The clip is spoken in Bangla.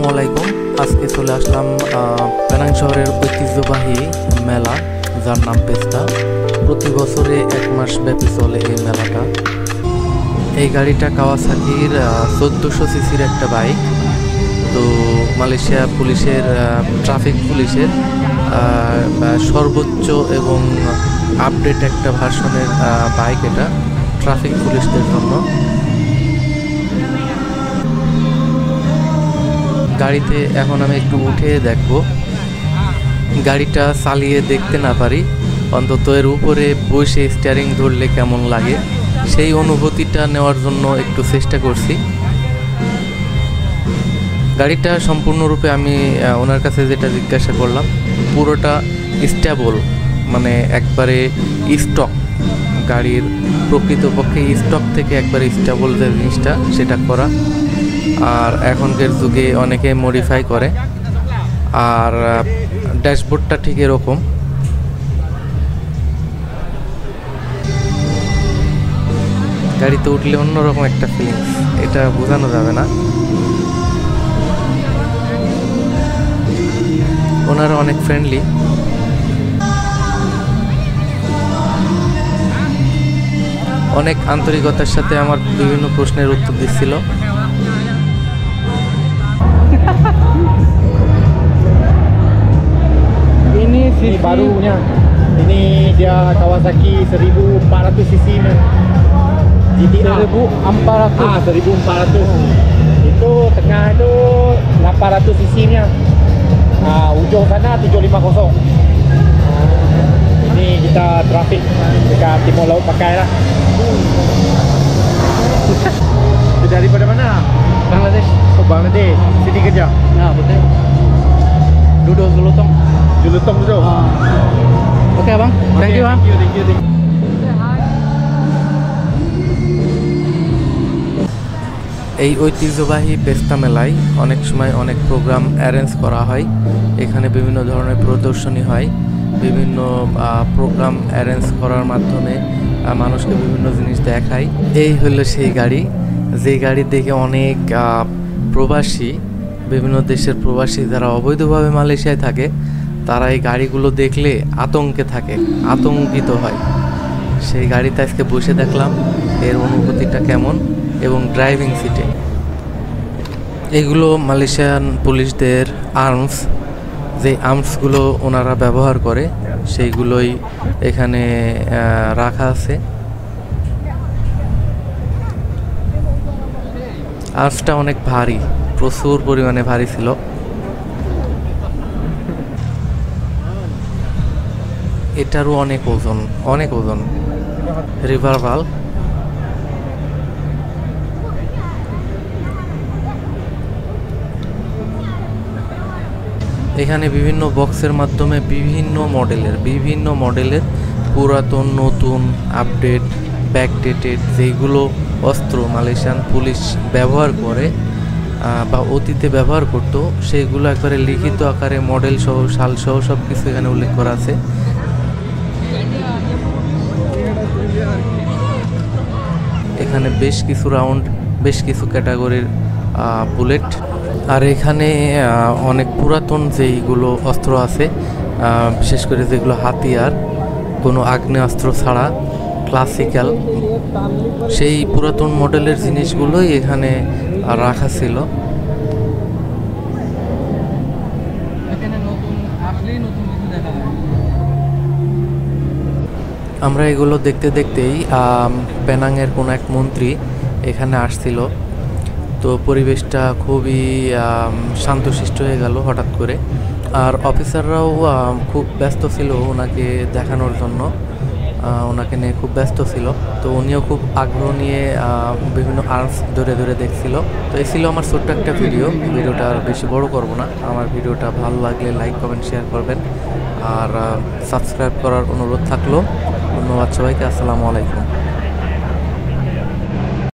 আসসালামু আলাইকুম। আজকে চলে আসলাম পেনাং শহরের ঐতিহ্যবাহী মেলা, যার নাম পেস্তা। প্রতি বছরে 1 মাস ব্যাপী চলে এই মেলাটা। এই গাড়িটা কাওয়াসাকির 1400 সিসির একটা বাইক। তো মালয়েশিয়া পুলিশের ট্রাফিক পুলিশের সর্বোচ্চ এবং আপডেট একটা ভার্সনের বাইক এটা, ট্রাফিক পুলিশদের জন্য। গাড়িতে এখন আমি একটু উঠে দেখব, গাড়িটা চালিয়ে দেখতে না পারি, অন্তত এর উপরে বসে স্টিয়ারিং ধরলে কেমন লাগে সেই অনুভূতিটা নেওয়ার জন্য একটু চেষ্টা করছি। গাড়িটা সম্পূর্ণরূপে আমি ওনার কাছে যেটা জিজ্ঞাসা করলাম, পুরোটা স্টেবল, মানে একবারে স্টক গাড়ির, প্রকৃতপক্ষে স্টক থেকে একবারে স্টেবল যে জিনিসটা সেটা করা। আর এখনকার যুগে অনেকে মডিফাই করে। আর ড্যাশবোর্ডটা ঠিক এরকম। গাড়িতে উঠলে অন্যরকম একটা ফিলিংস, এটা বোঝানো যাবে না। ওনারা অনেক ফ্রেন্ডলি। অনেক আন্তরিকতার সাথে আমার বিভিন্ন প্রশ্নের উত্তর দিচ্ছিল। Ini barunya. Ini dia Kawasaki 1400 cc nya. GTR 1400. 1400. Itu tengah itu 800 cc nya. Ujung sana 750. Ini kita trafik dekat Timur Laut pakai lah. Itu daripada mana? Bangladesh. Oh, Bangladesh. Sini kerja? Ya, betul. Duduk Jelutong. Jelutong duduk? Oke bang, thank you bang. Thank you. এই ঐতিহ্যবাহী পেস্তা মেলায় অনেক সময় অনেক প্রোগ্রাম অ্যারেঞ্জ করা হয়। এখানে বিভিন্ন ধরনের প্রদর্শনী হয়, বিভিন্ন প্রোগ্রাম অ্যারেঞ্জ করার মাধ্যমে মানুষকে বিভিন্ন জিনিস দেখায়। এই হলো সেই গাড়ি, যে গাড়ি দেখে অনেক প্রবাসী, বিভিন্ন দেশের প্রবাসী যারা অবৈধভাবে মালয়েশিয়ায় থাকে, তারা এই গাড়িগুলো দেখলে আতঙ্কে থাকে, আতঙ্কিত হয়। সেই গাড়িতে আজকে বসে দেখলাম এর অনুভূতিটা কেমন। এবং ড্রাইভিং সিটে এগুলো মালয়েশিয়ান পুলিশদের আর্মস, যে আর্মসগুলো ওনারা ব্যবহার করে সেইগুলোই এখানে রাখা আছে। আর্মসটা অনেক ভারী, প্রচুর পরিমাণে ভারী ছিল। এটারও অনেক ওজন, অনেক ওজন। রিভার ভাল্ভ, এখানে বিভিন্ন বক্সের মাধ্যমে বিভিন্ন মডেলের পুরাতন, নতুন, আপডেট, ব্যাকডেটেড যেগুলো অস্ত্র মালয়েশিয়ান পুলিশ ব্যবহার করে বা অতীতে ব্যবহার করতো, সেইগুলো একবারে লিখিত আকারে মডেল সহ, সাল সহ সব কিছু এখানে উল্লেখ করা আছে। এখানে বেশ কিছু রাউন্ড, বেশ কিছু ক্যাটাগরির বুলেট। আর এখানে অনেক পুরাতন যেইগুলো অস্ত্র আছে, বিশেষ করে যেগুলো হাতিয়ার, কোনো আগ্নেয়াস্ত্র ছাড়া, ক্লাসিক্যাল, সেই পুরাতন মডেলের জিনিসগুলোই এখানে রাখা ছিল। আমরা এগুলো দেখতে দেখতেই পেনাংয়ের কোনো এক মন্ত্রী এখানে আসছিল। তো পরিবেশটা খুবই শান্তশিষ্ট হয়ে গেল হঠাৎ করে। আর অফিসাররাও খুব ব্যস্ত ছিল ওনাকে দেখানোর জন্য, ওনাকে নিয়ে খুব ব্যস্ত ছিল। তো উনিও খুব আগ্রহ নিয়ে বিভিন্ন আর্মস ধরে ধরে দেখছিল। তো এই ছিল আমার ছোট্ট একটা ভিডিওটা আর বেশি বড় করব না। আমার ভিডিওটা ভালো লাগলে লাইক, কমেন্ট, শেয়ার করবেন। আর সাবস্ক্রাইব করার অনুরোধ থাকলো। ধন্যবাদ সবাইকে। আসসালামু আলাইকুম।